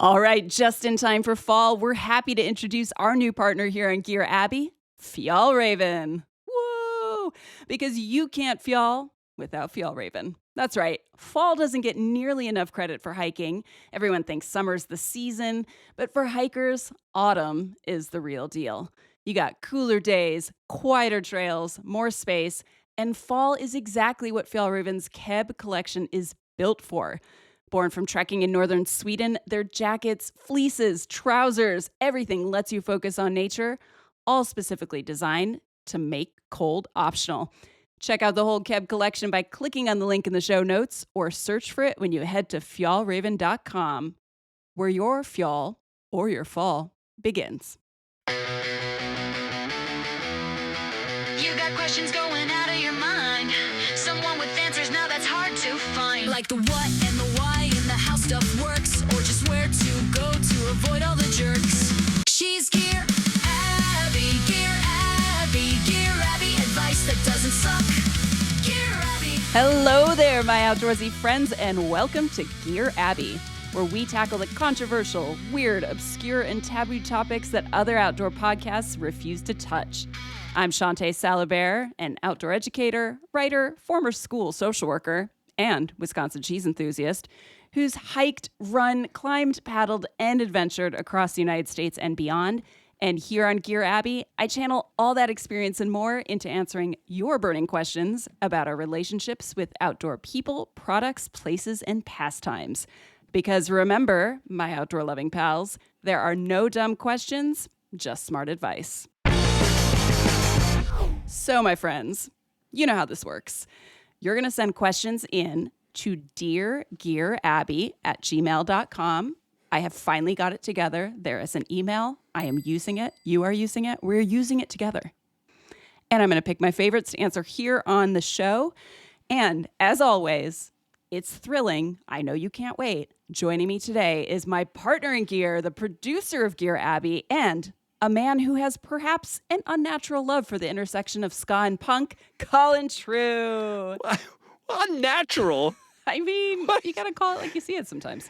All right, just in time for fall, we're happy to introduce our new partner here on Gear Abbey, Fjallraven. Woo! Because you can't fjall without Fjallraven. That's right. Fall doesn't get nearly enough credit for hiking. Everyone thinks summer's the season, but for hikers, autumn is the real deal. You got cooler days, quieter trails, more space, and fall is exactly what Fjallraven's Keb collection is built for. Born from trekking in northern Sweden, their jackets, fleeces, trousers, everything lets you focus on nature, all specifically designed to make cold optional. Check out the whole Keb collection by clicking on the link in the show notes or search for it when you head to fjallraven.com, where your fjall or your fall begins. You got questions going out of your mind. Someone with answers now that's hard to find. Like the what and the why and the how stuff works, or just where to go to avoid all the jerks. She's Gear Abby, Gear Abby, Gear Abby, advice that doesn't suck. Gear Abby. Hello there, my outdoorsy friends, and welcome to Gear Abbey, where we tackle the controversial, weird, obscure, and taboo topics that other outdoor podcasts refuse to touch. I'm Shawnté Salabert, an outdoor educator, writer, former school social worker, and Wisconsin cheese enthusiast, who's hiked, run, climbed, paddled, and adventured across the United States and beyond. And here on Gear Abbey, I channel all that experience and more into answering your burning questions about our relationships with outdoor people, products, places, and pastimes. Because remember, my outdoor-loving pals, there are no dumb questions, just smart advice. So, my friends, you know how this works. You're going to send questions in to deargearabby@gmail.com. I have finally got it together. There is an email. I am using it. You are using it. We're using it together. And I'm going to pick my favorites to answer here on the show. And as always, it's thrilling. I know you can't wait. Joining me today is my partner in gear, the producer of Gear Abbey, and a man who has perhaps an unnatural love for the intersection of ska and punk, Colin True. Unnatural? I mean, you got to call it like you see it sometimes.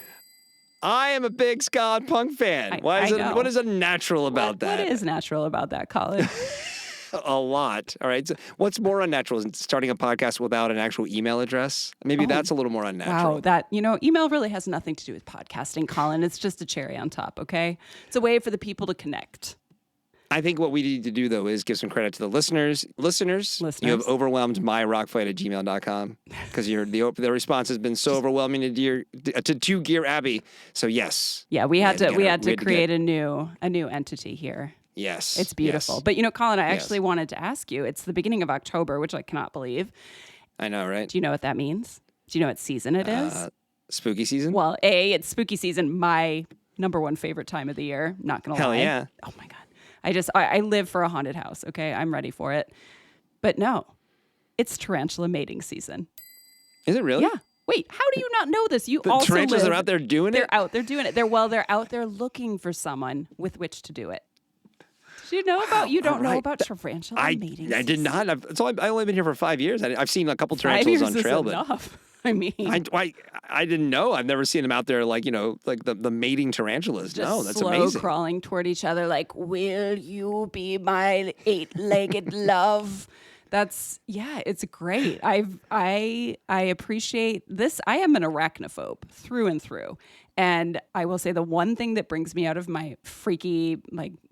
I am a big ska and punk fan. What is unnatural about that? What is natural about that, Colin? A lot. All right. So what's more unnatural is starting a podcast without an actual email address. Maybe that's a little more unnatural. Wow, email really has nothing to do with podcasting, Colin. It's just a cherry on top, okay? It's a way for the people to connect. I think what we need to do, though, is give some credit to the listeners. Listeners, you have overwhelmed my rockfight@gmail.com because the response has been so overwhelming to Gear Abbey. So yes. Yeah, we had to create a new entity here. Yes. It's beautiful. Yes. But Colin, I actually wanted to ask you, it's the beginning of October, which I cannot believe. I know, right? Do you know what that means? Do you know what season it is? Spooky season? Well, it's spooky season, my number one favorite time of the year. Not going to lie. Hell yeah. Oh my God. I live for a haunted house, okay? I'm ready for it. But no, it's tarantula mating season. Is it really? Yeah. Wait, how do you not know this? The tarantulas are out there doing it? They're out there doing it. They're out there looking for someone with which to do it. Did you know about? You don't know about tarantula mating season? I did not. I've only been here for 5 years. I've seen a couple tarantulas on trail, but enough. I mean, I didn't know. I've never seen them out there like the mating tarantulas. Just that's slow amazing. Crawling toward each other like, will you be my 8-legged love? It's great. I appreciate this. I am an arachnophobe through and through. And I will say the one thing that brings me out of my freaky,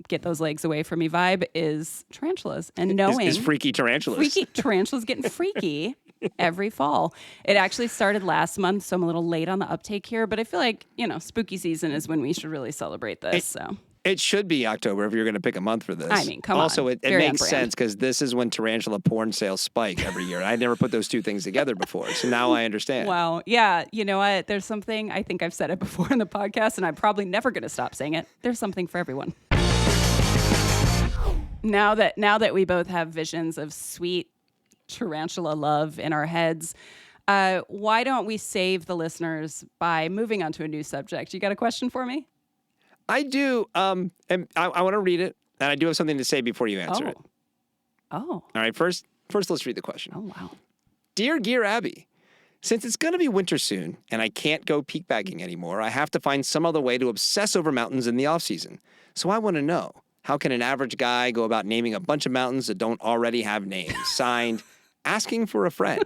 get those legs away from me vibe is tarantulas. And knowing is freaky tarantulas. Freaky tarantulas getting freaky every fall. It actually started last month, so I'm a little late on the uptake here. But I feel like, spooky season is when we should really celebrate this. It should be October if you're going to pick a month for this. I mean, come on. Also, it makes sense because this is when tarantula porn sales spike every year. I never put those two things together before, so now I understand. Wow. Yeah. You know what? There's something, I think I've said it before in the podcast, and I'm probably never going to stop saying it. There's something for everyone. Now that we both have visions of sweet tarantula love in our heads, why don't we save the listeners by moving on to a new subject? You got a question for me? I do, and I want to read it, and I do have something to say before you answer it. Oh. All right, first let's read the question. Oh, wow. Dear Gear Abbey, Since it's going to be winter soon and I can't go peak bagging anymore, I have to find some other way to obsess over mountains in the off-season. So I want to know, how can an average guy go about naming a bunch of mountains that don't already have names? Signed, Asking for a Friend.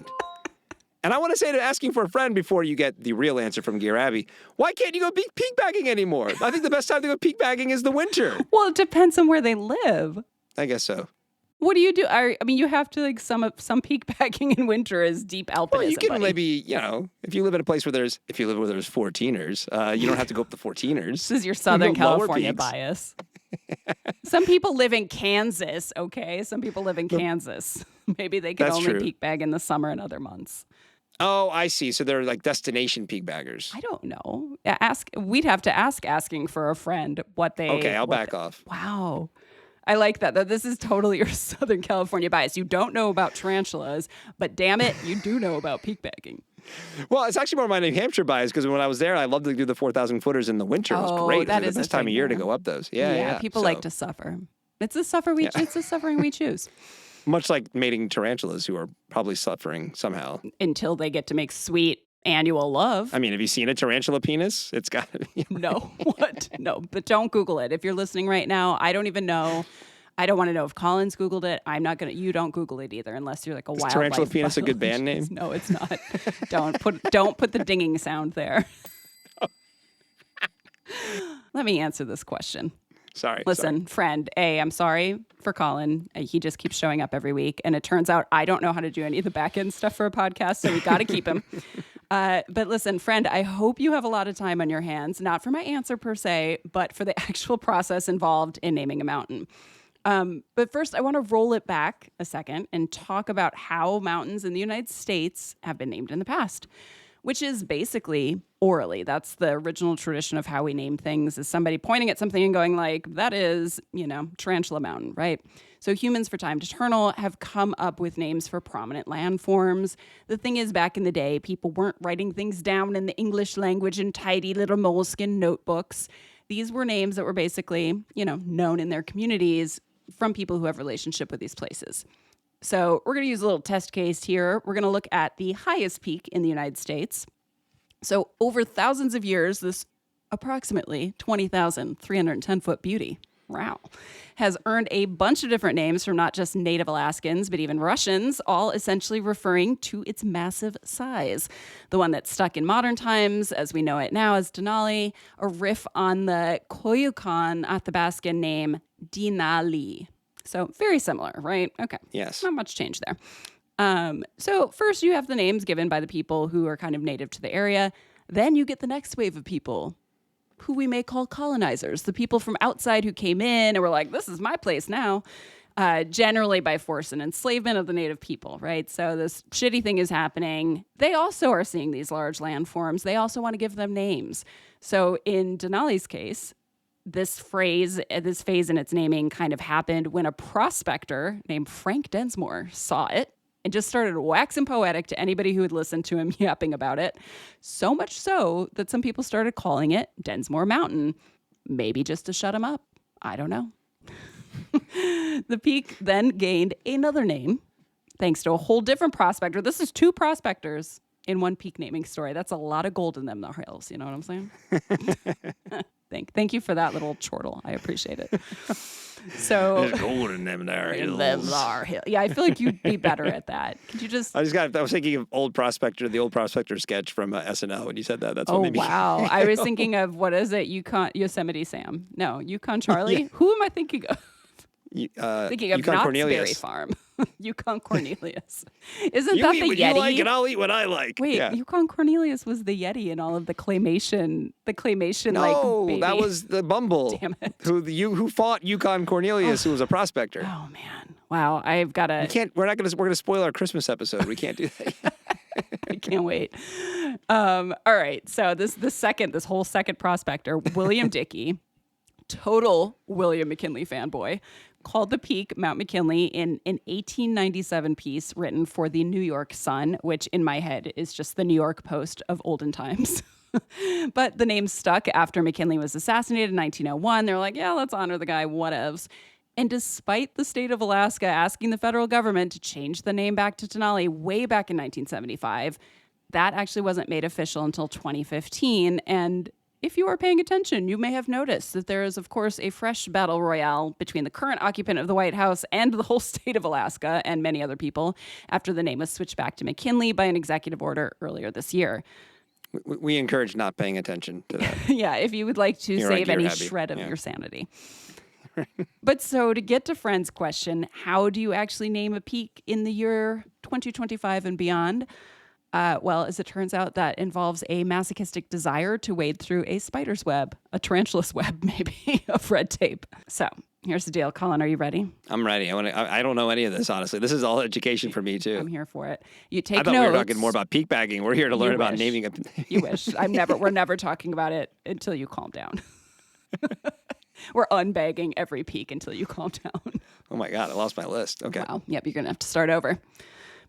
And I want to say to asking for a friend before you get the real answer from Gear Abby, why can't you go peak bagging anymore? I think the best time to go peak bagging is the winter. Well, it depends on where they live. I guess so. What do you do? I mean, you have to, like, some peak bagging in winter is deep alpinism. Well, you can buddy. maybe, if you live in a place where there's 14ers, you don't have to go up the 14ers. This is your Southern California bias. Some people live in Kansas, okay? Some people live in Kansas. Maybe they can only peak bag in the summer and other months. Oh, I see. So they're like destination peak baggers. I don't know. We'd have to asking for a friend what they... Okay, I'll back off. Wow. I like that, though. This is totally your Southern California bias. You don't know about tarantulas, but damn it, you do know about peak bagging. Well, it's actually more my New Hampshire bias because when I was there, I loved to do the 4,000 footers in the winter. It was great. It was the best time of year to go up those. Yeah. People like to suffer. It's a suffering we choose. Much like mating tarantulas who are probably suffering somehow. Until they get to make sweet annual love. I mean, have you seen a tarantula penis? It's got to be. No. What? No, but don't Google it. If you're listening right now, I don't even know. I don't want to know if Colin's Googled it. I'm not going to. You don't Google it either unless you're like a wildlife. Tarantula penis a good band name? No, it's not. Don't put the dinging sound there. Let me answer this question. Listen, friend, I'm sorry for Colin. He just keeps showing up every week. And it turns out I don't know how to do any of the back end stuff for a podcast, so we got to keep him. But listen, friend, I hope you have a lot of time on your hands, not for my answer per se, but for the actual process involved in naming a mountain. But first, I want to roll it back a second and talk about how mountains in the United States have been named in the past, which is basically orally. That's the original tradition of how we name things, is somebody pointing at something and going like, that is, Tarantula Mountain, right? So humans for time eternal have come up with names for prominent landforms. The thing is, back in the day, people weren't writing things down in the English language in tidy little moleskin notebooks. These were names that were basically, known in their communities from people who have relationship with these places. So we're going to use a little test case here. We're going to look at the highest peak in the United States. So over thousands of years, this approximately 20,310-foot beauty, wow, has earned a bunch of different names from not just native Alaskans, but even Russians, all essentially referring to its massive size. The one that's stuck in modern times, as we know it now, as Denali, a riff on the Koyukon Athabascan name Denali. So very similar, right? Okay. Yes. Not much change there. So first you have the names given by the people who are kind of native to the area. Then you get the next wave of people who we may call colonizers, the people from outside who came in and were like, this is my place now, generally by force and enslavement of the native people, right? So this shitty thing is happening. They also are seeing these large landforms. They also want to give them names. So in Denali's case, this phase in its naming kind of happened when a prospector named Frank Densmore saw it and just started waxing poetic to anybody who would listen to him yapping about it. So much so that some people started calling it Densmore Mountain, maybe just to shut him up. I don't know. The peak then gained another name thanks to a whole different prospector. This is two prospectors in one peak naming story. That's a lot of gold in them, the hills. You know what I'm saying? Thank you for that little chortle. I appreciate it. So there's gold in them there hills. Yeah, I feel like you'd be better at that. Could you just? I was thinking of the old prospector sketch from SNL when you said that. That's what made me. Oh wow! I was thinking of what is it? Yosemite Sam? No, Yukon Charlie. Yeah. Who am I thinking of? Thinking of Yukon Knott's Cornelius. Berry Farm. Yukon Cornelius. Isn't that the Yeti? You like and I'll eat what I like. Wait, yeah. Yukon Cornelius was the Yeti in all of the claymation. No, baby. that was the Bumble. Damn it. Who fought Yukon Cornelius, who was a prospector. Oh man. Wow, I've got to. We're gonna spoil our Christmas episode. We can't do that. I can't wait. All right. So this whole second prospector, William Dickey, total William McKinley fanboy, called the peak Mount McKinley in an 1897 piece written for the New York Sun, which in my head is just the New York Post of olden times. But the name stuck after McKinley was assassinated in 1901. They're like, yeah, let's honor the guy, whatevs. And despite the state of Alaska asking the federal government to change the name back to Denali way back in 1975, that actually wasn't made official until 2015. And if you are paying attention, you may have noticed that there is, of course, a fresh battle royale between the current occupant of the White House and the whole state of Alaska and many other people after the name was switched back to McKinley by an executive order earlier this year. We encourage not paying attention to that. Yeah, if you would like to save any shred of your sanity. But so to get to Friend's question, how do you actually name a peak in the year 2025 and beyond? Well, as it turns out, that involves a masochistic desire to wade through a spider's web, a tarantula's web, maybe, of red tape. So here's the deal. Colin, are you ready? I'm ready. I don't know any of this, honestly. This is all education for me, too. I'm here for it. You take I thought notes. we were talking more about peak bagging. We're here to learn about naming a... You wish. We're never talking about it until you calm down. We're unbagging every peak until you calm down. Oh, my God. I lost my list. Okay. Wow. Yep. You're going to have to start over.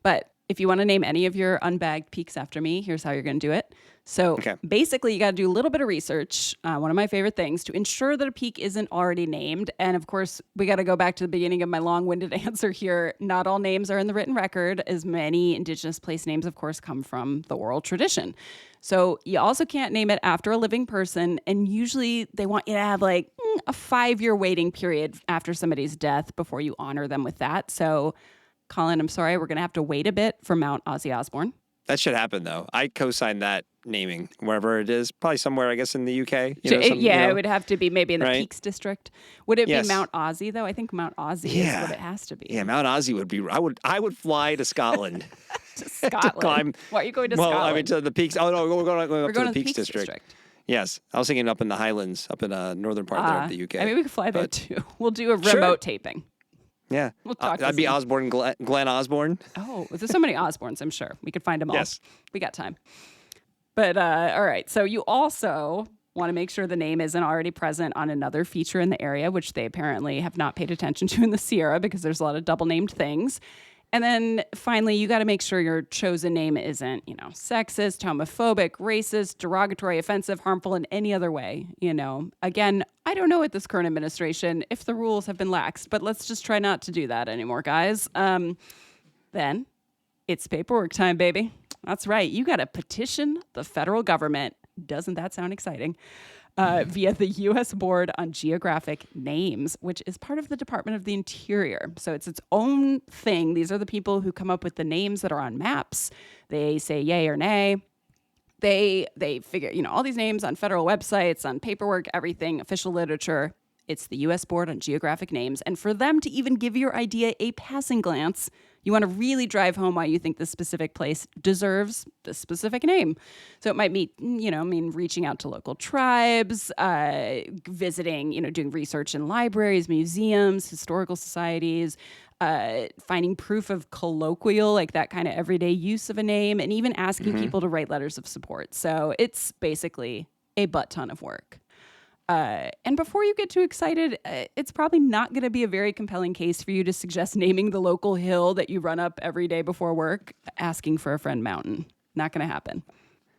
But if you want to name any of your unbagged peaks after me, here's how you're going to do it. So basically, you got to do a little bit of research, one of my favorite things, to ensure that a peak isn't already named. And of course, we got to go back to the beginning of my long-winded answer here. Not all names are in the written record, as many Indigenous place names, of course, come from the oral tradition. So you also can't name it after a living person. And usually they want you to have like a 5-year waiting period after somebody's death before you honor them with that. So Colin, I'm sorry, we're going to have to wait a bit for Mount Ozzy Osbourne. That should happen, though. I co-sign that naming, wherever it is. Probably somewhere, I guess, in the UK. It would have to be maybe in the Peaks District. Would it be Mount Ozzy, though? I think Mount Ozzy is what it has to be. Yeah, Mount Ozzy would be... I would fly to Scotland. To Scotland? To climb. Why are you going to Scotland? Well, I mean, to the Peaks. Oh, no, we're going up to the Peaks District. District. Yes. I was thinking up in the Highlands, up in northern part there of the UK. I mean, we could fly there, too. We'll do a remote taping. Yeah. We'll talk that'd be Osborne, Glenn Osborne. Oh, there's so many Osbornes, I'm sure. We could find them all. Yes. We got time. But, all right. So you also want to make sure the name isn't already present on another feature in the area, which they apparently have not paid attention to in the Sierra because there's a lot of double named things. And then finally, you got to make sure your chosen name isn't, sexist, homophobic, racist, derogatory, offensive, harmful in any other way. Again, I don't know with this current administration if the rules have been laxed, but let's just try not to do that anymore, guys. Then it's paperwork time, baby. That's right. You got to petition the federal government. Doesn't that sound exciting? Via the U.S. Board on Geographic Names, which is part of the Department of the Interior. So it's its own thing. These are the people who come up with the names that are on maps. They say yay or nay. They figure, all these names on federal websites, on paperwork, everything, official literature. It's the U.S. Board on Geographic Names. And for them to even give your idea a passing glance, you want to really drive home why you think this specific place deserves this specific name. So it might mean reaching out to local tribes, visiting, doing research in libraries, museums, historical societies, finding proof of colloquial, like that kind of everyday use of a name, and even asking people to write letters of support. So it's basically a butt ton of work. And before you get too excited, it's probably not going to be a very compelling case for you to suggest naming the local hill that you run up every day before work, asking for a friend mountain. Not going to happen.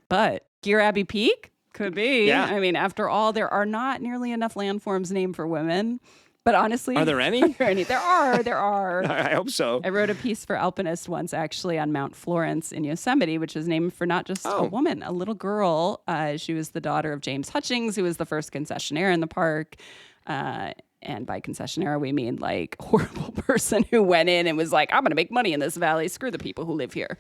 But Gear Abbey Peak could be. Yeah. I mean, after all, there are not nearly enough landforms named for women. But honestly, are there any? There are. I hope so. I wrote a piece for Alpinist once, actually, on Mount Florence in Yosemite, which is named for not just a woman, a little girl. She was the daughter of James Hutchings, who was the first concessionaire in the park. And by concessionaire, we mean like horrible person who went in and was like, I'm going to make money in this valley. Screw the people who live here.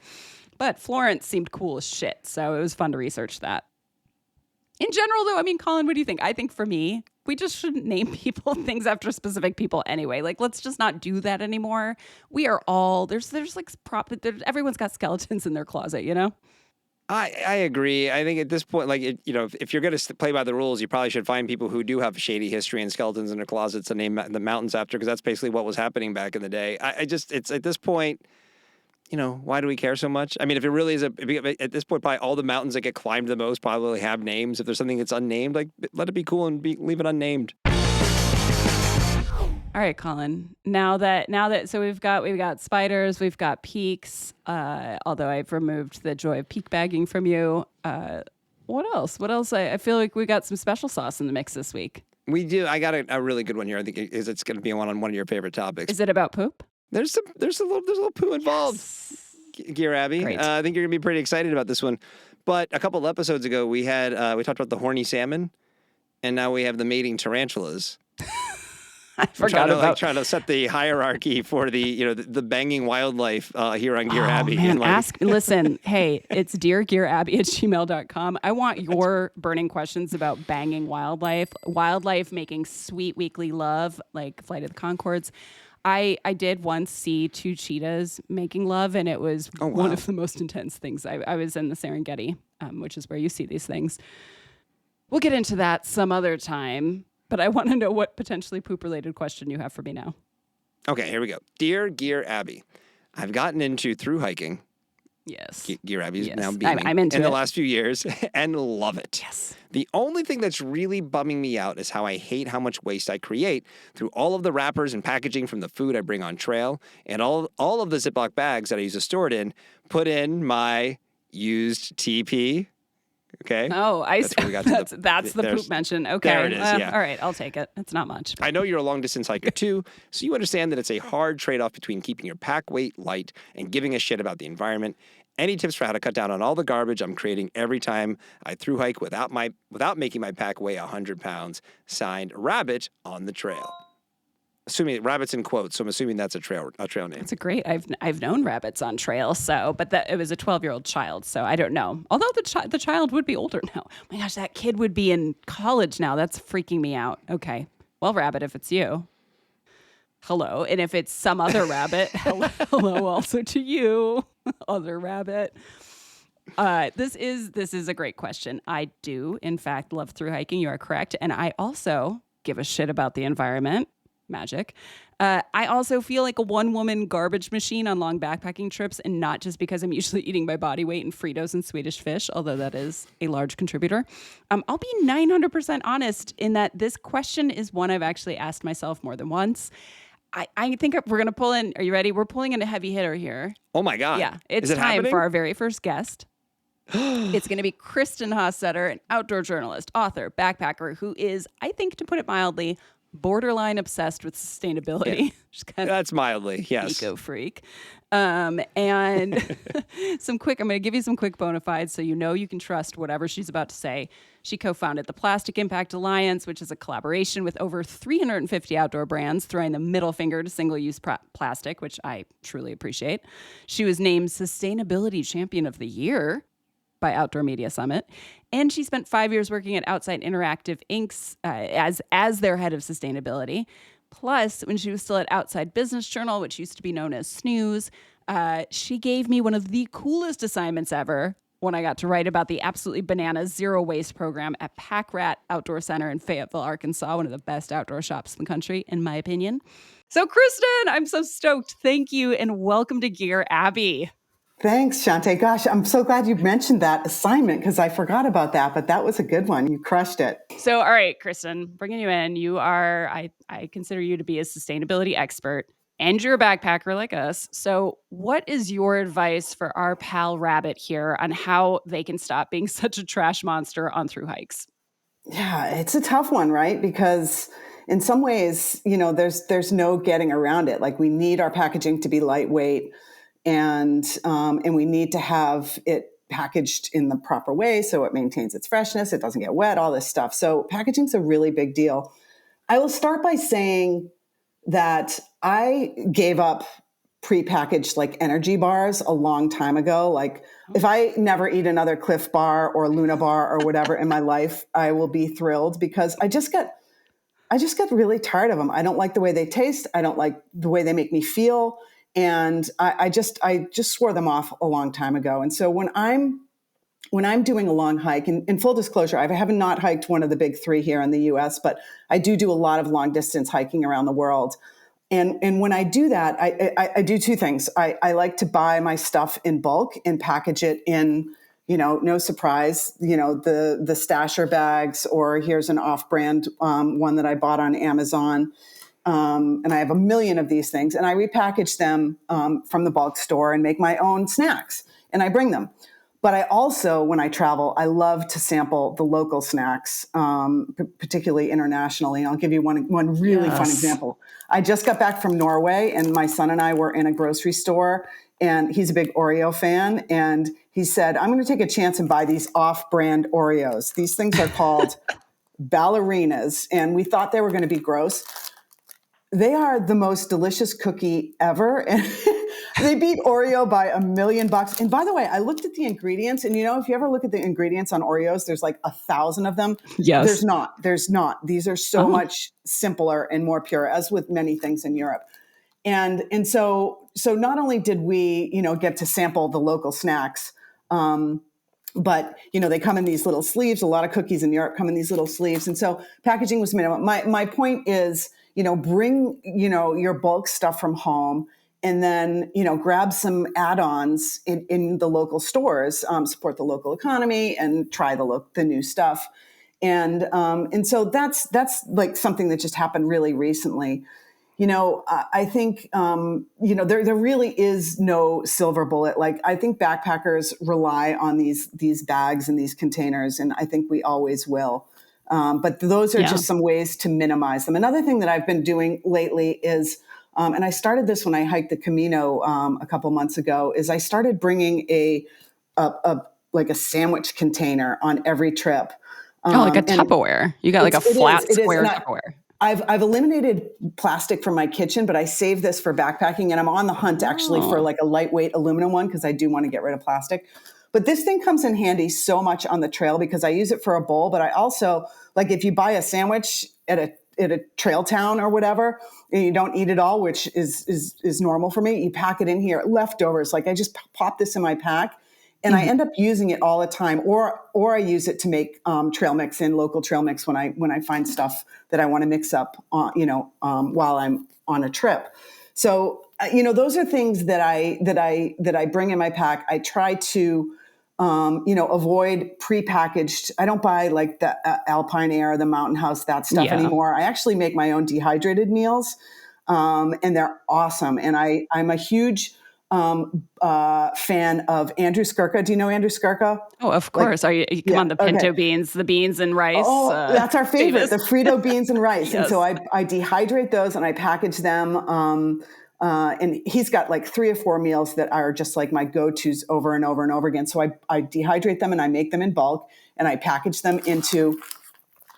But Florence seemed cool as shit. So it was fun to research that. In general, though, I mean, Colin, what do you think? I think for me, we just shouldn't name people things after specific people anyway. Like, let's just not do that anymore. We are all, there's like everyone's got skeletons in their closet, I agree. I think at this point, like, if you're going to play by the rules, you probably should find people who do have shady history and skeletons in their closets to name the mountains after, because that's basically what was happening back in the day. It's at this point, why do we care so much? I mean, if it really is at this point, probably all the mountains that get climbed the most probably have names. If there's something that's unnamed, like, let it be cool and leave it unnamed. All right, Colin. Now that so we've got spiders, we've got peaks. Although I've removed the joy of peak bagging from you. What else? I feel like we got some special sauce in the mix this week. We do. I got a really good one here. I think it's going to be on one of your favorite topics. Is it about poop? There's a little poo involved. Yes. Gear Abby. Great. I think you're going to be pretty excited about this one. But a couple of episodes ago, we talked about the horny salmon, and now we have the mating tarantulas. I forgot about trying to set the hierarchy for the banging wildlife here on Gear Abby. Man, listen, hey, it's deargearabby@gmail.com. I want your burning questions about banging wildlife making sweet weekly love, like Flight of the Conchords. I did once see 2 cheetahs making love, and it was one of the most intense things. I was in the Serengeti, which is where you see these things. We'll get into that some other time. But I want to know what potentially poop-related question you have for me now. Okay, here we go. Dear Gear Abby, I've gotten into thru-hiking. Yes. Gear Abby's now beaming. I'm into in it. the last few years and love it. Yes. The only thing that's really bumming me out is how I hate how much waste I create through all of the wrappers and packaging from the food I bring on trail and all of the Ziploc bags that I use to store it in, put in my used TP. Okay. Oh, that's the poop mention. Okay. There it is. Yeah. All right. I'll take it. It's not much. I know you're a long distance hiker too, so you understand that it's a hard trade-off between keeping your pack weight light and giving a shit about the environment. Any tips for how to cut down on all the garbage I'm creating every time I thru-hike without making my pack weigh 100 pounds? Signed, Rabbit on the Trail. Assuming Rabbit's in quotes, so I'm assuming that's a trail name. It's a great. I've known rabbits on trail, but it was a 12-year-old child, so I don't know. Although the child would be older now. Oh my gosh, that kid would be in college now. That's freaking me out. Okay, well, Rabbit, if it's you, hello, and if it's some other rabbit, hello also to you, other rabbit. This is a great question. I do, in fact, love thru-hiking. You are correct, and I also give a shit about the environment. Magic. I also feel like a one-woman garbage machine on long backpacking trips, and not just because I'm usually eating my body weight in Fritos and Swedish fish, although that is a large contributor. I'll be 900% honest in that this question is one I've actually asked myself more than once. I think we're going to pull in. Are you ready? We're pulling in a heavy hitter here. Oh my God. Yeah. It's time happening? for our very first guest. It's going to be Kristin Hostetter, an outdoor journalist, author, backpacker, who is, I think, to put it mildly, borderline obsessed with sustainability. Yeah. That's mildly, yes. Eco freak. And I'm going to give you some quick bona fides so you can trust whatever she's about to say. She co-founded the Plastic Impact Alliance, which is a collaboration with over 350 outdoor brands, throwing the middle finger to single-use plastic, which I truly appreciate. She was named Sustainability Champion of the Year by Outdoor Media Summit. And she spent 5 years working at Outside Interactive Inc. As their head of sustainability. Plus, when she was still at Outside Business Journal, which used to be known as Snooze, she gave me one of the coolest assignments ever when I got to write about the absolutely bananas zero waste program at Pack Rat Outdoor Center in Fayetteville, Arkansas, one of the best outdoor shops in the country, in my opinion. So, Kristin, I'm so stoked. Thank you, and welcome to Gear Abby. Thanks, Shawnté. Gosh, I'm so glad you mentioned that assignment because I forgot about that, but that was a good one. You crushed it. So, all right, Kristin, bringing you in, you are, I consider you to be a sustainability expert, and you're a backpacker like us. So what is your advice for our pal Rabbit here on how they can stop being such a trash monster on thru hikes? Yeah, it's a tough one, right? Because in some ways, there's no getting around it. Like, we need our packaging to be lightweight, and we need to have it packaged in the proper way so it maintains its freshness, it doesn't get wet, all this stuff. So packaging's a really big deal. I will start by saying that I gave up prepackaged like energy bars a long time ago. Like, if I never eat another Cliff Bar or Luna Bar or whatever in my life, I will be thrilled, because I just get really tired of them. I don't like the way they taste. I don't like the way they make me feel. And I just swore them off a long time ago. And so when I'm doing a long hike, and in full disclosure, I have not hiked one of the big three here in the US, but I do a lot of long distance hiking around the world. And when I do that, I do two things. I like to buy my stuff in bulk and package it in, no surprise, the stasher bags, or here's an off-brand one that I bought on Amazon. And I have a million of these things, and I repackage them from the bulk store and make my own snacks, and I bring them. But I also, when I travel, I love to sample the local snacks, particularly internationally. And I'll give you one really fun example. I just got back from Norway, and my son and I were in a grocery store, and he's a big Oreo fan. And he said, I'm going to take a chance and buy these off-brand Oreos. These things are called ballerinas, and we thought they were going to be gross. They are the most delicious cookie ever. And they beat Oreo by $1 million. And by the way, I looked at the ingredients, and if you ever look at the ingredients on Oreos, there's like 1,000 of them. Yes. There's not. These are so much simpler and more pure, as with many things in Europe. And so not only did we, get to sample the local snacks, but, they come in these little sleeves. A lot of cookies in Europe come in these little sleeves. And so packaging was minimum. My point is, bring, your bulk stuff from home, and then, grab some add-ons in the local stores, support the local economy and try the new stuff. And so that's like something that just happened really recently. I think, there really is no silver bullet. Like, I think backpackers rely on these bags and these containers, and I think we always will. But those are just some ways to minimize them. Another thing that I've been doing lately is, and I started this when I hiked the Camino a couple months ago, is I started bringing a sandwich container on every trip. Like a Tupperware. You got like a flat square Tupperware. I've eliminated plastic from my kitchen, but I save this for backpacking, and I'm on the hunt actually for like a lightweight aluminum one because I do want to get rid of plastic. But this thing comes in handy so much on the trail because I use it for a bowl, but I also, like, if you buy a sandwich at a trail town or whatever, and you don't eat it all, which is normal for me, you pack it in here, leftovers. Like, I just pop this in my pack. And I end up using it all the time, or I use it to make trail mix and local trail mix when I find stuff that I want to mix up, while I'm on a trip. So those are things that I bring in my pack. I try to avoid prepackaged. I don't buy like the Alpine Air, the Mountain House, that stuff anymore. I actually make my own dehydrated meals, and they're awesome. And I'm a huge fan of Andrew Skirka. Do you know Andrew Skirka? Oh, of course. Are you come on, the pinto beans, the beans and rice? Oh, that's our favorite, the Frito beans and rice. Yes. And so I dehydrate those and I package them. And he's got like 3 or 4 meals that are just like my go-tos over and over and over again. So I dehydrate them and I make them in bulk and I package them into,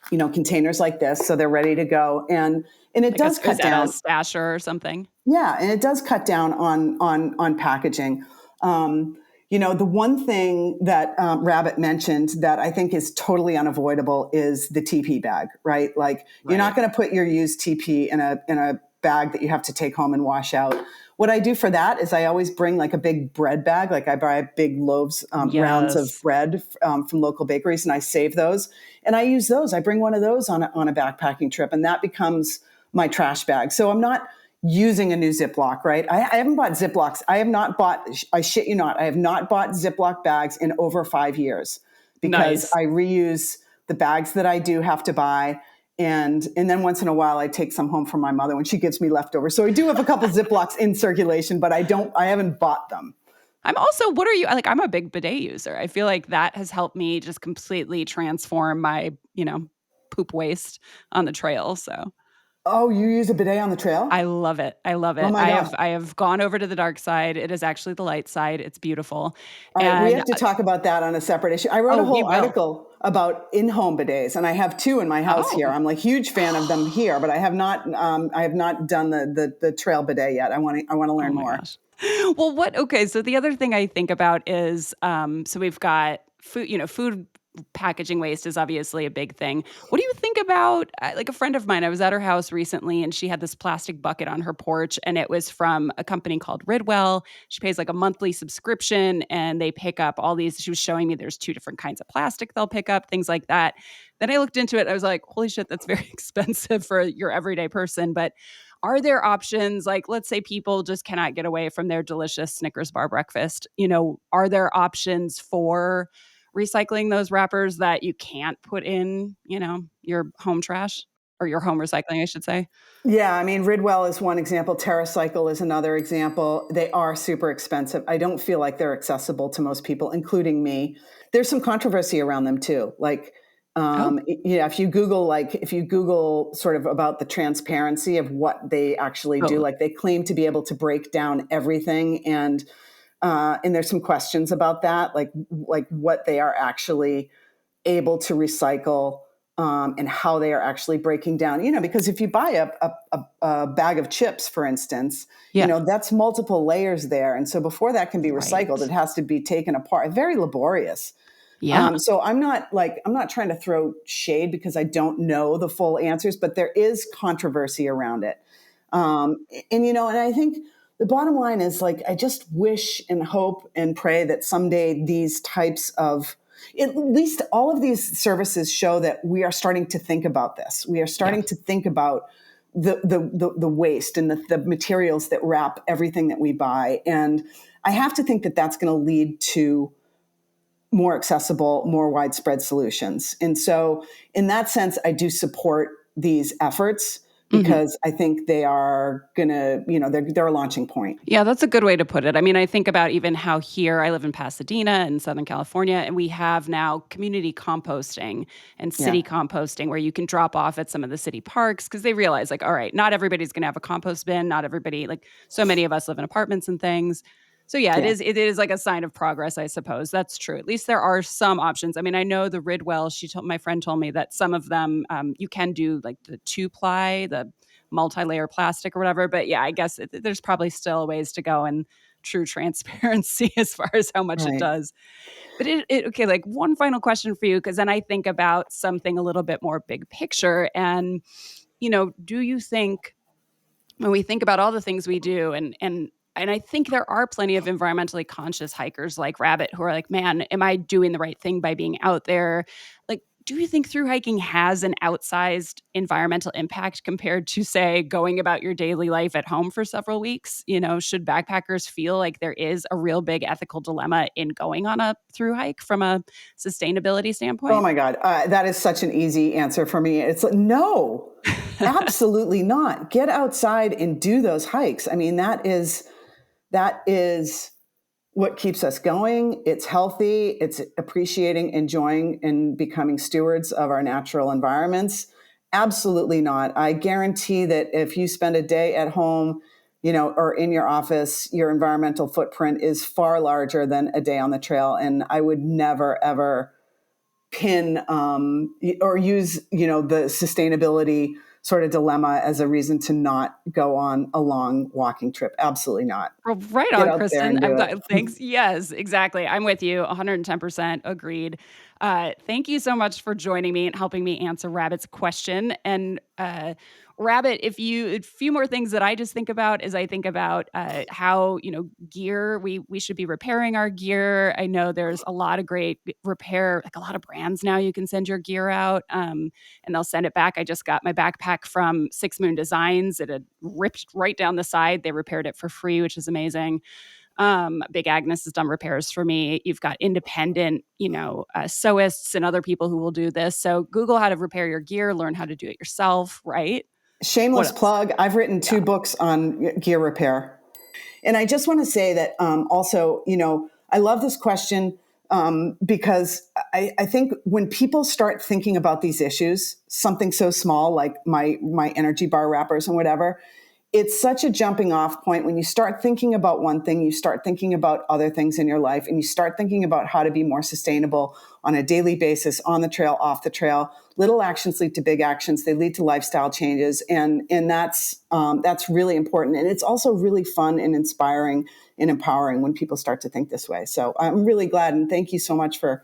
containers like this. So they're ready to go. And it does cut down. A stasher or something. Yeah, and it does cut down on packaging. The one thing that Rabbit mentioned that I think is totally unavoidable is the TP bag, right? Like, you're not going to put your used TP in a bag that you have to take home and wash out. What I do for that is I always bring like a big bread bag. Like, I buy big loaves, rounds of bread from local bakeries, and I save those. And I use those. I bring one of those on a backpacking trip, and that becomes my trash bag. So I'm not using a new Ziploc, right? I haven't bought Ziplocs. I shit you not, I have not bought Ziploc bags in over 5 years because I reuse the bags that I do have to buy. And then once in a while, I take some home from my mother when she gives me leftovers. So I do have a couple Ziplocs in circulation, but I haven't bought them. What are you, like, I'm a big bidet user. I feel like that has helped me just completely transform my, poop waste on the trail. So. Oh, you use a bidet on the trail? I love it. Oh my God. I have gone over to the dark side. It is actually the light side. It's beautiful. All right, we have to talk about that on a separate issue. I wrote a whole article about in-home bidets, and I have 2 in my house here. I'm like huge fan of them here, but I have not done the trail bidet yet. I want to learn more. Gosh. Well, so the other thing I think about is, so we've got food, food packaging waste is obviously a big thing. What do you think about, like, a friend of mine, I was at her house recently and she had this plastic bucket on her porch and it was from a company called Ridwell. She pays like a monthly subscription and they pick up all these. She was showing me there's 2 different kinds of plastic they'll pick up, things like that. Then I looked into it. I was like, holy shit, that's very expensive for your everyday person. But are there options? Like, let's say people just cannot get away from their delicious Snickers bar breakfast. Are there options for recycling those wrappers that you can't put in, your home trash or your home recycling, I should say? Yeah, I mean, Ridwell is one example. TerraCycle is another example. They are super expensive. I don't feel like they're accessible to most people, including me. There's some controversy around them too. Like, if you Google sort of about the transparency of what they actually do, like, they claim to be able to break down everything. And there's some questions about that, like what they are actually able to recycle, and how they are actually breaking down, because if you buy a bag of chips, for instance, that's multiple layers there. And so before that can be recycled, it has to be taken apart. Very laborious. Yeah. So I'm not trying to throw shade because I don't know the full answers, but there is controversy around it. And I think the bottom line is, like, I just wish and hope and pray that someday these types of, at least all of these services show that we are starting to think about this. We are starting to think about the waste and the materials that wrap everything that we buy. And I have to think that that's going to lead to more accessible, more widespread solutions. And so in that sense, I do support these efforts, because I think they are going to, they're a launching point. Yeah, that's a good way to put it. I mean, I think about even how here, I live in Pasadena in Southern California, and we have now community composting and city composting where you can drop off at some of the city parks, because they realize, like, all right, not everybody's going to have a compost bin. Not everybody, like, so many of us live in apartments and things. So it is like a sign of progress, I suppose. That's true. At least there are some options. I mean, I know the Ridwell, my friend told me that some of them, you can do like the 2-ply, the multi-layer plastic or whatever. But yeah, I guess there's probably still a ways to go in true transparency as far as how much it does. But okay, like one final question for you, because then I think about something a little bit more big picture. And, do you think, when we think about all the things we do, and I think there are plenty of environmentally conscious hikers like Rabbit who are like, man, am I doing the right thing by being out there? Like, do you think through hiking has an outsized environmental impact compared to, say, going about your daily life at home for several weeks? Should backpackers feel like there is a real big ethical dilemma in going on a through hike from a sustainability standpoint? Oh my God. That is such an easy answer for me. It's like, no, absolutely not. Get outside and do those hikes. I mean, that is what keeps us going. It's healthy. It's appreciating, enjoying, and becoming stewards of our natural environments. Absolutely not. I guarantee that if you spend a day at home, or in your office, your environmental footprint is far larger than a day on the trail. And I would never, ever pin or use, the sustainability sort of dilemma as a reason to not go on a long walking trip. Absolutely not. Well, right on, Kristin. I'm glad. Thanks. Yes, exactly. I'm with you. 110% agreed. Thank you so much for joining me and helping me answer Rabbit's question. And Rabbit, a few more things that I just think about is I think about how, gear, we should be repairing our gear. I know there's a lot of great repair, like a lot of brands now you can send your gear out and they'll send it back. I just got my backpack from Six Moon Designs. It had ripped right down the side. They repaired it for free, which is amazing. Big Agnes has done repairs for me. You've got independent, sewists and other people who will do this. So Google how to repair your gear, learn how to do it yourself, right? Shameless plug. I've written 2 books on gear repair. And I just want to say that also, I love this question because I think when people start thinking about these issues, something so small like my energy bar wrappers and whatever, it's such a jumping off point. When you start thinking about one thing, you start thinking about other things in your life, and you start thinking about how to be more sustainable on a daily basis, on the trail, off the trail. Little actions lead to big actions. They lead to lifestyle changes. And that's really important. And it's also really fun and inspiring and empowering when people start to think this way. So I'm really glad. And thank you so much for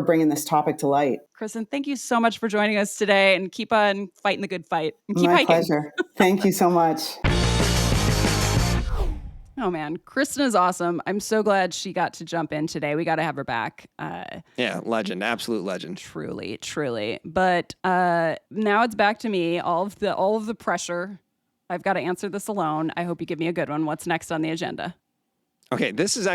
bringing this topic to light. Kristin, thank you so much for joining us today, and keep on fighting the good fight. And keep My hiking. pleasure. Thank you so much. Oh man, Kristin is awesome. I'm so glad she got to jump in today. We got to have her back. Yeah, legend, absolute legend. Truly, truly. But now it's back to me. All of the pressure. I've got to answer this alone. I hope you give me a good one. What's next on the agenda? Okay, this is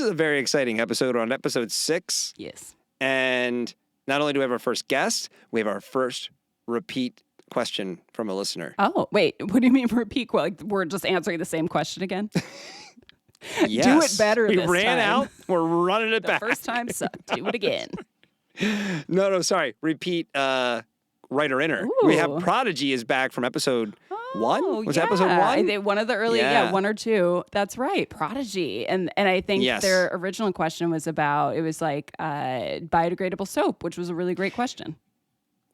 a very exciting episode. We're on episode 6. Yes. And not only do we have our first guest, we have our first repeat question from a listener. Oh, wait. What do you mean repeat? Like we're just answering the same question again? Yes. Do it better this time. We ran out. We're running it back. The first time sucked. Do it again. No, sorry. Repeat writer-inner. We have Prodigy is back from episode 1? Was yeah. episode 1? One of the early, 1 or 2. That's right. Prodigy. And I think their original question was about, it was like biodegradable soap, which was a really great question.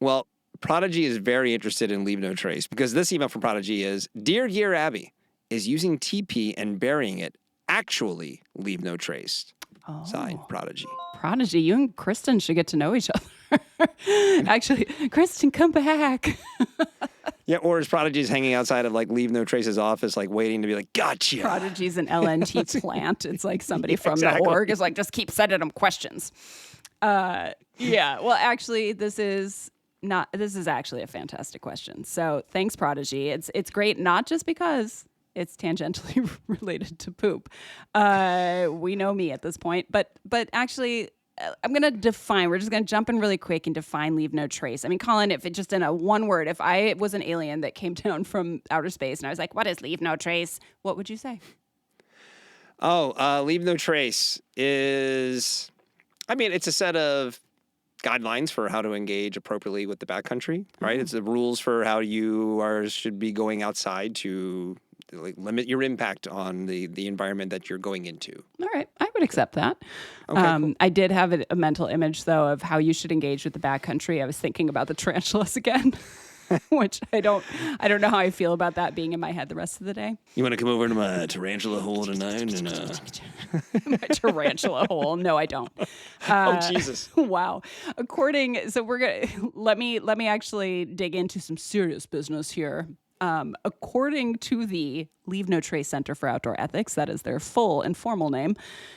Well, Prodigy is very interested in Leave No Trace because this email from Prodigy is, Dear Gear Abby, is using TP and burying it actually leave no trace? Oh. Signed, Prodigy. Prodigy, you and Kristin should get to know each other. Actually, Kristin, come back. Yeah, or is Prodigy's hanging outside of like Leave No Trace's office, like waiting to be like, gotcha. Prodigy's an LNT plant. It's like somebody from the org is like, just keep sending them questions. Well, actually, this is actually a fantastic question. So thanks, Prodigy. It's great, not just because it's tangentially related to poop. We know me at this point, but actually, I'm going to define, we're just going to jump in really quick and define leave no trace. I mean, Colin, if it just in a one word, if I was an alien that came down from outer space and I was like, what is leave no trace? What would you say? Leave no trace is, I mean, it's a set of guidelines for how to engage appropriately with the backcountry, right? Mm-hmm. It's the rules for how you should be going outside to like limit your impact on the environment that you're going into. All right. I would accept that. Okay, cool. I did have a mental image, though, of how you should engage with the backcountry. I was thinking about the tarantulas again, which I don't know how I feel about that being in my head the rest of the day. You want to come over to my tarantula hole tonight? My tarantula hole? No, I don't. Oh, Jesus. Wow. So we're gonna let me actually dig into some serious business here. According to the Leave No Trace Center for Outdoor Ethics, that is their full and formal name,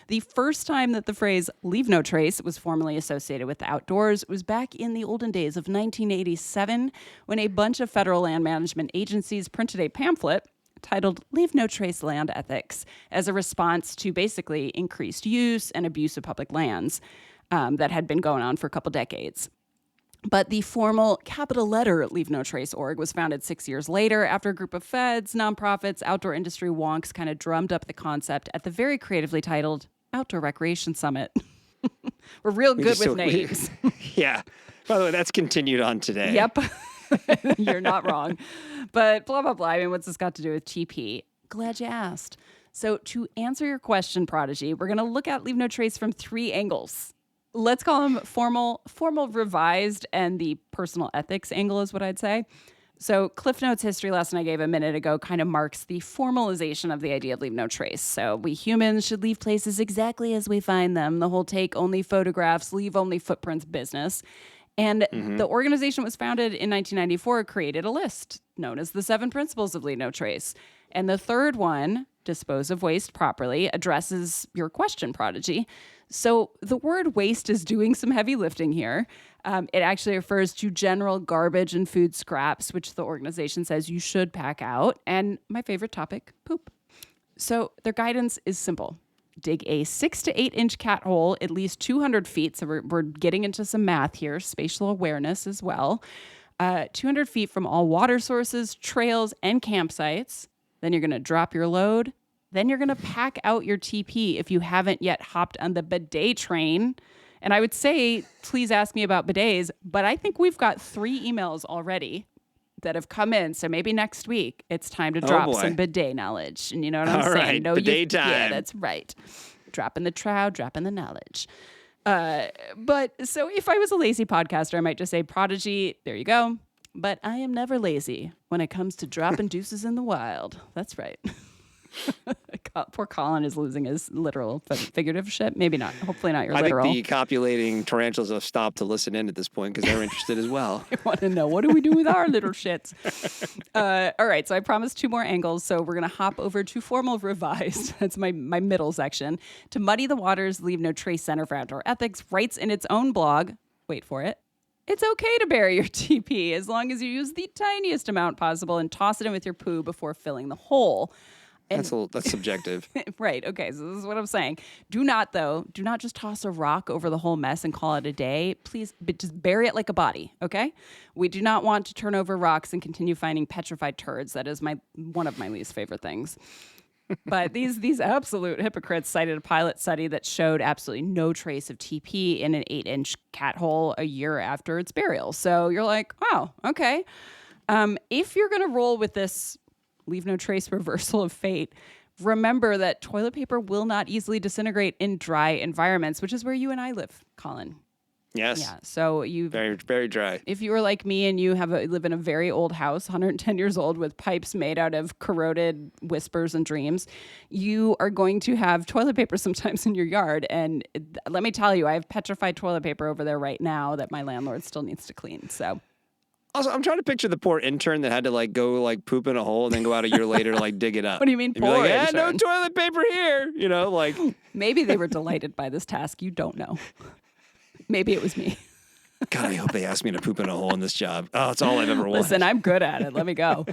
the first time that the phrase leave no trace was formally associated with the outdoors was back in the olden days of 1987, when a bunch of federal land management agencies printed a pamphlet titled Leave No Trace Land Ethics as a response to basically increased use and abuse of public lands that had been going on for a couple decades. But the formal capital letter Leave No Trace org was founded 6 years later after a group of feds, nonprofits, outdoor industry wonks kind of drummed up the concept at the very creatively titled Outdoor Recreation Summit. We're real good with names. Yeah. By the way, that's continued on today. Yep. You're not wrong. But blah, blah, blah. I mean, what's this got to do with TP? Glad you asked. So to answer your question, Prodigy, we're going to look at Leave No Trace from 3 angles. Let's call them formal, revised, and the personal ethics angle is what I'd say. So Cliff Notes history lesson I gave a minute ago kind of marks the formalization of the idea of leave no trace. So we humans should leave places exactly as we find them. The whole take only photographs, leave only footprints business. And the organization was founded in 1994, created a list known as the 7 Principles of Leave No Trace. And the third one, dispose of waste properly, addresses your question, Prodigy. So the word waste is doing some heavy lifting here. It actually refers to general garbage and food scraps, which the organization says you should pack out. And my favorite topic, poop. So their guidance is simple. Dig a 6 to 8 inch cat hole at least 200 feet. So we're getting into some math here, spatial awareness as well. 200 feet from all water sources, trails, and campsites. Then you're going to drop your load. Then you're going to pack out your TP if you haven't yet hopped on the bidet train. And I would say, please ask me about bidets, but I think we've got 3 emails already that have come in. So maybe next week it's time to drop some bidet knowledge. And you know what I'm saying? Right, no, bidet time. Yeah, that's right. Dropping the trout, dropping the knowledge. But so if I was a lazy podcaster, I might just say, Prodigy, there you go. But I am never lazy when it comes to dropping deuces in the wild. That's right. Poor Colin is losing his literal but figurative shit. Maybe not. Hopefully not your literal. I think the copulating tarantulas have stopped to listen in at this point because they're interested as well. I want to know, what do we do with our little shits? All right, so I promised 2 more angles, so we're going to hop over to formal revised. That's my middle section. To muddy the waters, Leave No Trace Center for Outdoor Ethics writes in its own blog, wait for it, it's okay to bury your TP as long as you use the tiniest amount possible and toss it in with your poo before filling the hole. That's subjective. Right. Okay. So this is what I'm saying. Do not just toss a rock over the whole mess and call it a day. Please, but just bury it like a body. Okay. We do not want to turn over rocks and continue finding petrified turds. That is one of my least favorite things. But these absolute hypocrites cited a pilot study that showed absolutely no trace of TP in an 8-inch cat hole a year after its burial. So you're like, wow, okay. If you're going to roll with this leave no trace reversal of fate, remember that toilet paper will not easily disintegrate in dry environments, which is where you and I live, Colin. Yes. Yeah. So very, very dry. If you were like me and you live in a very old house, 110 years old, with pipes made out of corroded whispers and dreams, you are going to have toilet paper sometimes in your yard. And let me tell you, I have petrified toilet paper over there right now that my landlord still needs to clean. So. Also, I'm trying to picture the poor intern that had to go poop in a hole and then go out a year later to dig it up. What do you mean poor intern? No toilet paper here. Maybe they were delighted by this task. You don't know. Maybe it was me. God, I hope they asked me to poop in a hole in this job. Oh, it's all I've ever wanted. Listen, I'm good at it. Let me go.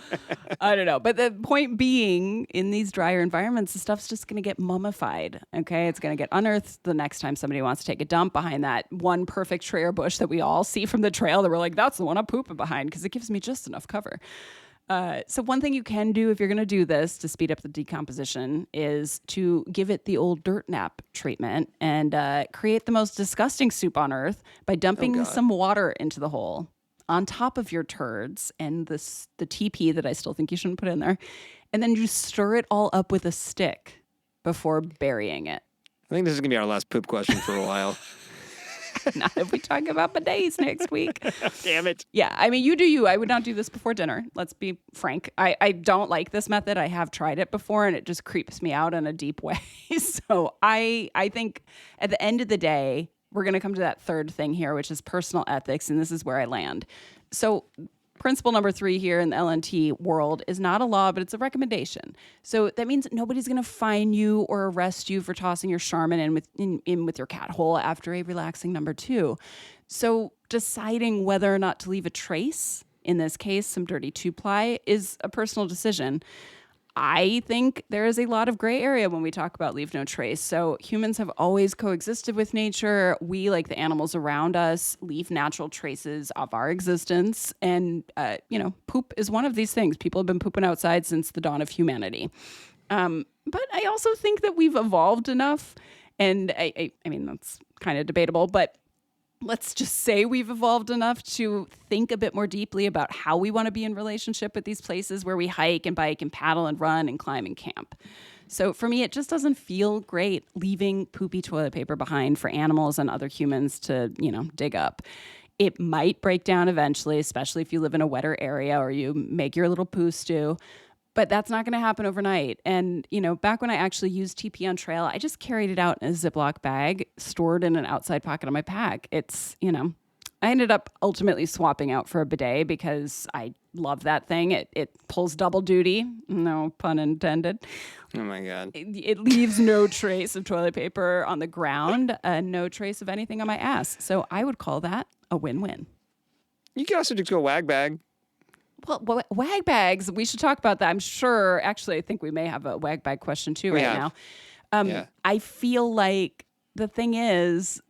I don't know. But the point being, in these drier environments, the stuff's just going to get mummified. Okay. It's going to get unearthed the next time somebody wants to take a dump behind that one perfect trail bush that we all see from the trail that we're like, that's the one I'm pooping behind because it gives me just enough cover. So one thing you can do if you're going to do this to speed up the decomposition is to give it the old dirt nap treatment and create the most disgusting soup on earth by dumping some water into the hole on top of your turds and the TP that I still think you shouldn't put in there. And then you stir it all up with a stick before burying it. I think this is going to be our last poop question for a while. Not if we talk about bidets next week. Damn it. Yeah, I mean, you do you. I would not do this before dinner. Let's be frank. I don't like this method. I have tried it before, and it just creeps me out in a deep way. So I think at the end of the day, we're going to come to that third thing here, which is personal ethics, and this is where I land. So principle number 3 here in the LNT world is not a law, but it's a recommendation. So that means nobody's going to fine you or arrest you for tossing your Charmin in with your cat hole after a relaxing number 2. So deciding whether or not to leave a trace, in this case, some dirty 2-ply, is a personal decision. I think there is a lot of gray area when we talk about leave no trace. So humans have always coexisted with nature. We, like the animals around us, leave natural traces of our existence. And, poop is one of these things. People have been pooping outside since the dawn of humanity. But I also think that we've evolved enough. And I mean, that's kind of debatable, but let's just say we've evolved enough to think a bit more deeply about how we want to be in relationship with these places where we hike and bike and paddle and run and climb and camp. So for me, it just doesn't feel great leaving poopy toilet paper behind for animals and other humans to, dig up. It might break down eventually, especially if you live in a wetter area or you make your little poo stew. But that's not going to happen overnight. And, back when I actually used TP on trail, I just carried it out in a Ziploc bag, stored in an outside pocket of my pack. It's, I ended up ultimately swapping out for a bidet because I love that thing. It pulls double duty. No pun intended. Oh, my God. It leaves no trace of toilet paper on the ground and no trace of anything on my ass. So I would call that a win-win. You can also just go wag bag. Well, wag bags, we should talk about that. I'm sure, actually, I think we may have a wag bag question too now. I feel like the thing is,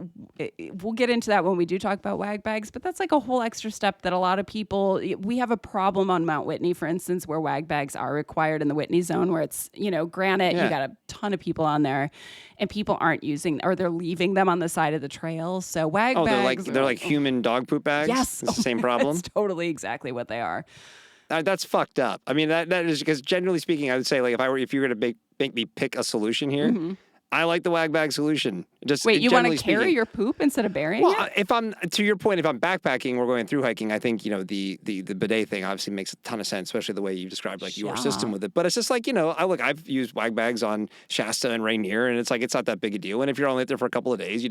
we'll get into that when we do talk about wag bags, but that's like a whole extra step that a lot of people, we have a problem on Mount Whitney, for instance, where wag bags are required in the Whitney zone, where it's, granite, you got a ton of people on there and people aren't using, or they're leaving them on the side of the trail. So wag bags. They're like human dog poop bags? Yes. It's the same problem? It's totally exactly what they are. That's fucked up. I mean, that is because generally speaking, I would say, if you were to make me pick a solution here, I like the wag bag solution. Just wait, you want to carry your poop instead of burying it? If I'm to your point, if I'm backpacking or going through hiking, I think the bidet thing obviously makes a ton of sense, especially the way you described your system with it. But it's just I've used wag bags on Shasta and Rainier, and it's not that big a deal. And if you're only there for a couple of days,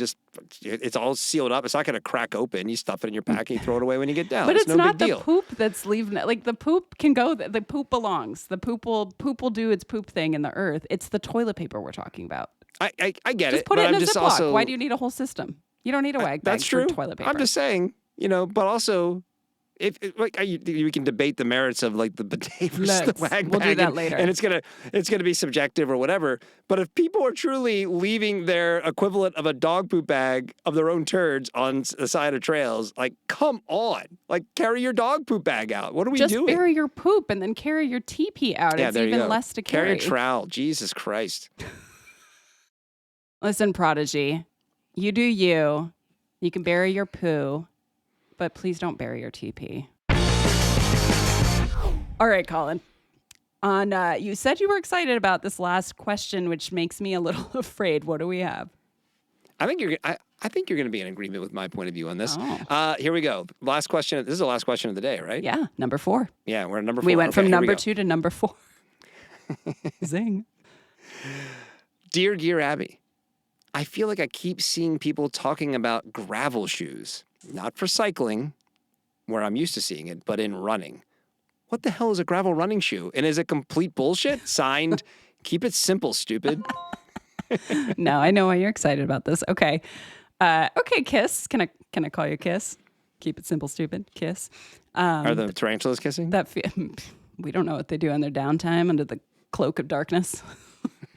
it's all sealed up. It's not going to crack open. You stuff it in your pack and you throw it away when you get down. But it's no not big the deal. poop that's leaving it. Like the poop can go. The poop belongs. The poop will do its poop thing in the earth. It's the toilet paper we're talking about. I get it. Just put it in a Ziploc. Why do you need a whole system? You don't need a wag bag that's true. for toilet paper. I'm just saying, but also, we can debate the merits of the bidet versus the wag bag. We'll do that later. And it's gonna be subjective or whatever. But if people are truly leaving their equivalent of a dog poop bag of their own turds on the side of trails, come on, carry your dog poop bag out. What are we doing? Just bury your poop and then carry your TP out. Yeah, it's even less to carry. Carry a trowel. Jesus Christ. Listen, Prodigy, you do you. You can bury your poo, but please don't bury your TP. All right, Colin. You said you were excited about this last question, which makes me a little afraid. What do we have? I think you're going to be in agreement with my point of view on this. Oh. Here we go. Last question. This is the last question of the day, right? Yeah, number 4. Yeah, we're at number 4. We went from number 2 to number 4. Zing. Dear Gear Abby, I feel like I keep seeing people talking about gravel shoes, not for cycling, where I'm used to seeing it, but in running. What the hell is a gravel running shoe? And is it complete bullshit? Signed, keep it simple, stupid. No, I know why you're excited about this. Okay. Okay, Kiss. Can I call you Kiss? Keep it simple, stupid. Kiss. Are the tarantulas kissing? We don't know what they do in their downtime under the cloak of darkness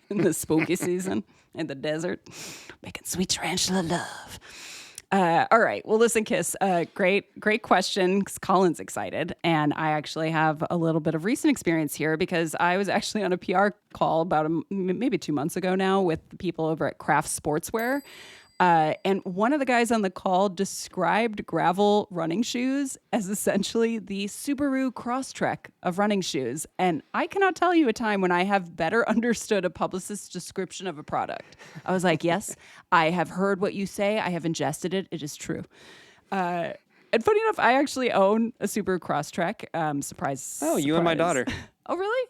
in the spooky season in the desert, making sweet tarantula love. All right. Well, listen, Kiss, great question. Colin's excited. And I actually have a little bit of recent experience here because I was actually on a PR call about maybe 2 months ago now with the people over at Craft Sportswear. And one of the guys on the call described gravel running shoes as essentially the Subaru Crosstrek of running shoes. And I cannot tell you a time when I have better understood a publicist's description of a product. I was like, yes, I have heard what you say. I have ingested it. It is true. And funny enough, I actually own a Subaru Crosstrek. Surprise. Oh, you and my daughter. Oh, really?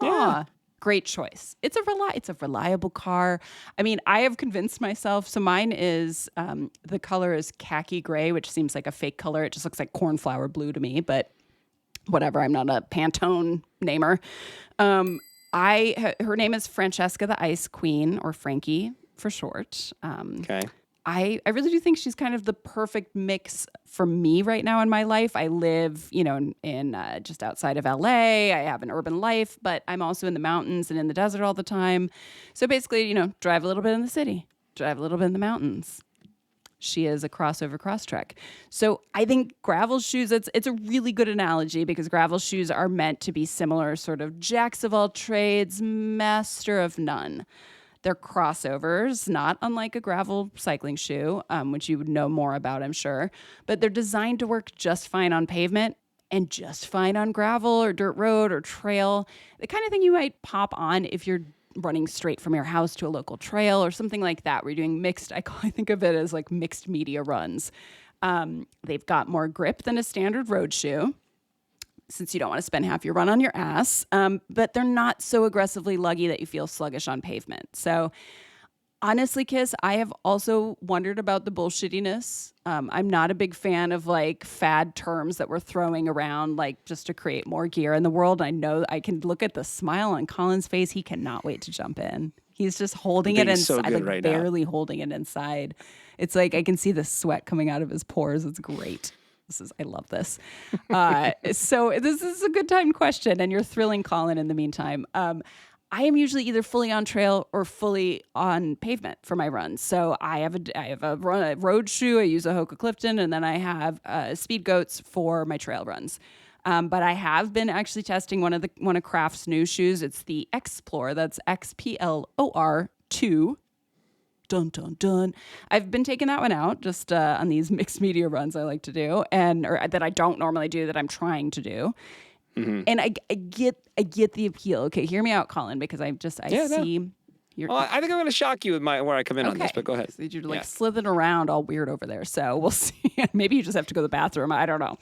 Yeah. Aw. Great choice. It's a reliable car. I mean, I have convinced myself. So mine is, the color is khaki gray, which seems like a fake color. It just looks like cornflower blue to me, but whatever. I'm not a Pantone namer. Her name is Francesca the Ice Queen, or Frankie for short. Okay. I really do think she's kind of the perfect mix for me right now in my life. I live, in just outside of LA. I have an urban life, but I'm also in the mountains and in the desert all the time. So basically, drive a little bit in the city, drive a little bit in the mountains. She is a crossover Crosstrek. So I think gravel shoes, it's a really good analogy because gravel shoes are meant to be similar, sort of jacks of all trades, master of none. They're crossovers, not unlike a gravel cycling shoe, which you would know more about, I'm sure. But they're designed to work just fine on pavement and just fine on gravel or dirt road or trail. The kind of thing you might pop on if you're running straight from your house to a local trail or something like that, where you're doing mixed, I think of it as like mixed media runs. They've got more grip than a standard road shoe, since you don't want to spend half your run on your ass, but they're not so aggressively luggy that you feel sluggish on pavement. So honestly, Kiss, I have also wondered about the bullshittiness. I'm not a big fan of like fad terms that we're throwing around like just to create more gear in the world. I know I can look at the smile on Colin's face. He cannot wait to jump in. He's just holding it inside, so like right barely holding it inside. It's like I can see the sweat coming out of his pores. It's great. I love this. So this is a good time question, and you're thrilling Colin in the meantime. I am usually either fully on trail or fully on pavement for my runs. So I have a road shoe. I use a Hoka Clifton, and then I have Speed Goats for my trail runs. But I have been actually testing one of Craft's new shoes. It's the Explore. That's XPLOR 2. Dun, dun, dun. I've been taking that one out just on these mixed media runs I like to do, or that I don't normally do, that I'm trying to do. Mm-hmm. And I get the appeal. Okay, hear me out, Colin, because I see. Well, I think I'm going to shock you with where I come in on this, but go ahead. So you're slithering around all weird over there. So we'll see. Maybe you just have to go to the bathroom. I don't know.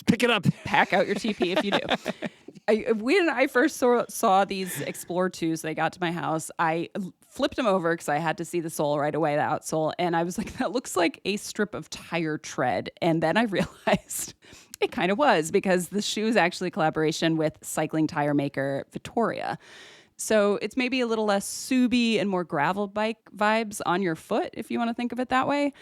Pick it up. Pack out your TP if you do. When I first saw these Explore 2s, they got to my house, I flipped them over because I had to see the sole right away, the outsole. And I was like, that looks like a strip of tire tread. And then I realized it kind of was, because the shoe is actually a collaboration with cycling tire maker Vittoria. So it's maybe a little less Subi and more gravel bike vibes on your foot, if you want to think of it that way.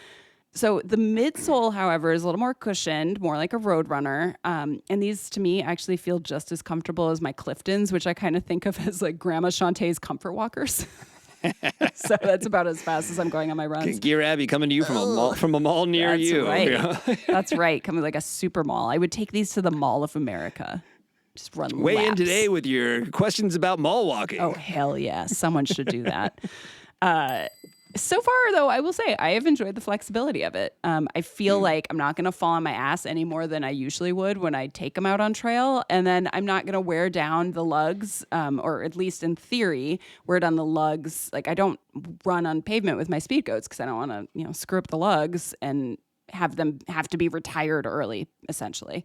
So the midsole, however, is a little more cushioned, more like a road runner. And these, to me, actually feel just as comfortable as my Cliftons, which I kind of think of as like Grandma Shawné's comfort walkers. So that's about as fast as I'm going on my runs. Gear Abby coming to you from a mall near you. Right. That's right. Coming like a super mall. I would take these to the Mall of America. Just run Weigh laps. in today with your questions about mall walking. Oh, hell yeah. Someone should do that. So far, though, I will say I have enjoyed the flexibility of it. I feel like I'm not going to fall on my ass any more than I usually would when I take them out on trail. And then I'm not going to wear down the lugs, or at least in theory, wear down the lugs. Like I don't run on pavement with my speed goats because I don't want to, screw up the lugs and have them have to be retired early, essentially.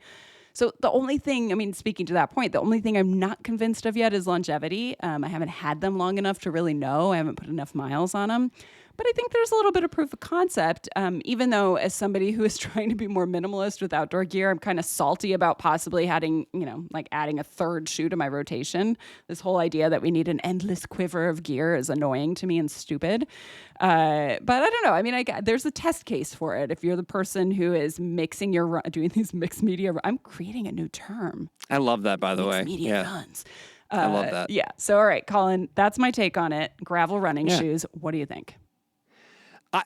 So the only thing, speaking to that point, the only thing I'm not convinced of yet is longevity. I haven't had them long enough to really know. I haven't put enough miles on them. But I think there's a little bit of proof of concept, even though as somebody who is trying to be more minimalist with outdoor gear, I'm kind of salty about possibly adding a third shoe to my rotation. This whole idea that we need an endless quiver of gear is annoying to me and stupid. But I don't know. There's a test case for it. If you're the person who is doing these mixed media, I'm creating a new term. I love that, by the way. Mixed media runs. I love that. Yeah. So, all right, Colin, that's my take on it. Gravel running shoes. What do you think?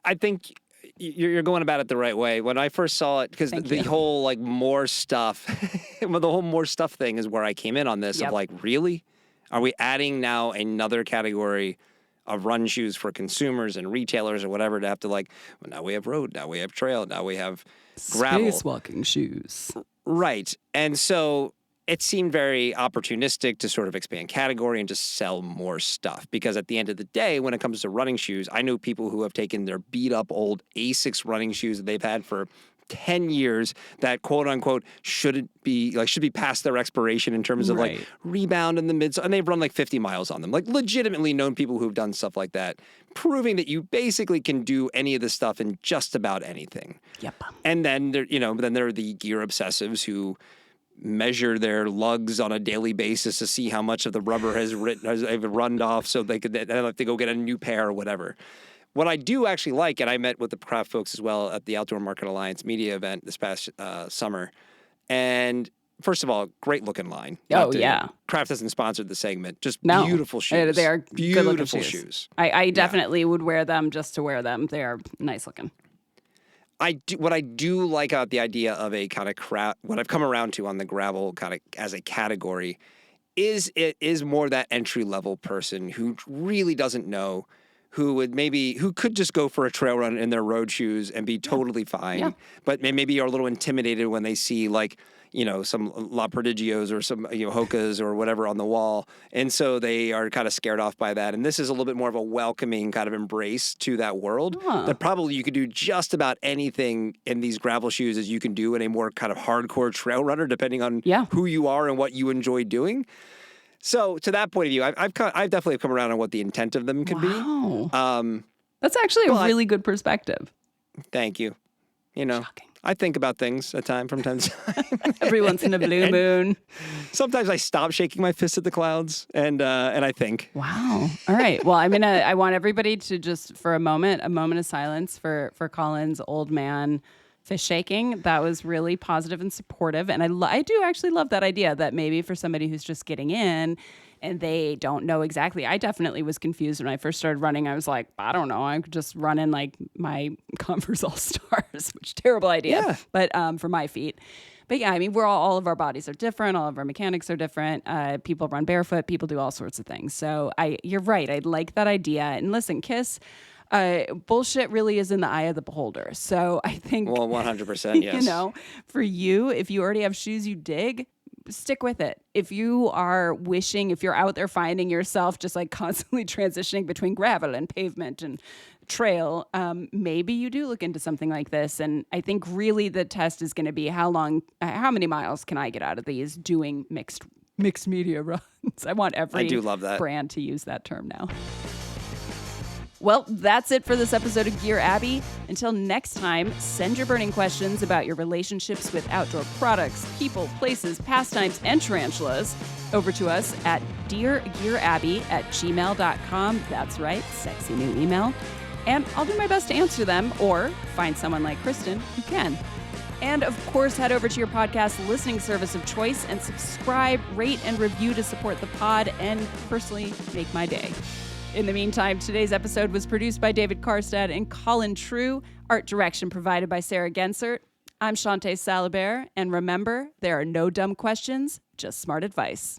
I think you're going about it the right way. When I first saw it, because the whole more stuff, the whole more stuff thing is where I came in on this of really? Are we adding now another category of run shoes for consumers and retailers or whatever to have to now we have road, now we have trail, now we have gravel. Spacewalking shoes. Right. And so it seemed very opportunistic to sort of expand category and just sell more stuff. Because at the end of the day, when it comes to running shoes, I know people who have taken their beat up old Asics running shoes that they've had for 10 years that quote unquote should be past their expiration in terms of rebound in the mid, and they've run 50 miles on them. Legitimately known people who've done stuff like that, proving that you basically can do any of this stuff in just about anything. Yep. And then there are the gear obsessives who measure their lugs on a daily basis to see how much of the rubber has run off so they have to go get a new pair or whatever. What I do actually like, and I met with the craft folks as well at the Outdoor Market Alliance media event this past summer, and first of all, great looking line. Oh, yeah. Craft hasn't sponsored the segment. Just beautiful shoes. They are beautiful shoes. I definitely would wear them just to wear them. They are nice looking. What I do like about the idea of a kind of what I've come around to on the gravel kind of as a category is it is more that entry level person who really doesn't know, who could just go for a trail run in their road shoes and be totally fine, but maybe are a little intimidated when they see some La Prodigios or some Hokas or whatever on the wall, and so they are kind of scared off by that. And this is a little bit more of a welcoming kind of embrace to that world that probably you could do just about anything in these gravel shoes as you can do in a more kind of hardcore trail runner, depending on who you are and what you enjoy doing. So to that point of view, I've definitely come around on what the intent of them could be. That's actually a really good perspective. Thank you. Shocking. I think about things from time to time. Every once in a blue moon. Sometimes I stop shaking my fist at the clouds and I think. Wow. All right. Well, I want everybody to just for a moment of silence for Colin's old man fist shaking. That was really positive and supportive. And I do actually love that idea that maybe for somebody who's just getting in and they don't know exactly. I definitely was confused when I first started running. I was like, I don't know. I could just run in my Converse All-Stars, which terrible idea, but for my feet. But yeah, all of our bodies are different. All of our mechanics are different. People run barefoot. People do all sorts of things. So you're right. I like that idea. And listen, Kiss, bullshit really is in the eye of the beholder. So I think, 100%, yes. For you, if you already have shoes you dig, stick with it. If you're out there finding yourself just constantly transitioning between gravel and pavement and trail, maybe you do look into something like this. And I think really the test is going to be how many miles can I get out of these doing mixed media runs? I want every I do love that. brand to use that term now. Well, that's it for this episode of Gear Abby. Until next time, send your burning questions about your relationships with outdoor products, people, places, pastimes, and tarantulas over to us at deargearabby@gmail.com. That's right, sexy new email. And I'll do my best to answer them or find someone like Kristin who can. And of course, head over to your podcast listening service of choice and subscribe, rate, and review to support the pod and personally make my day. In the meantime, today's episode was produced by David Karstad and Colin True. Art direction provided by Sarah Gensert. I'm Shawnté Salabert, and remember, there are no dumb questions, just smart advice.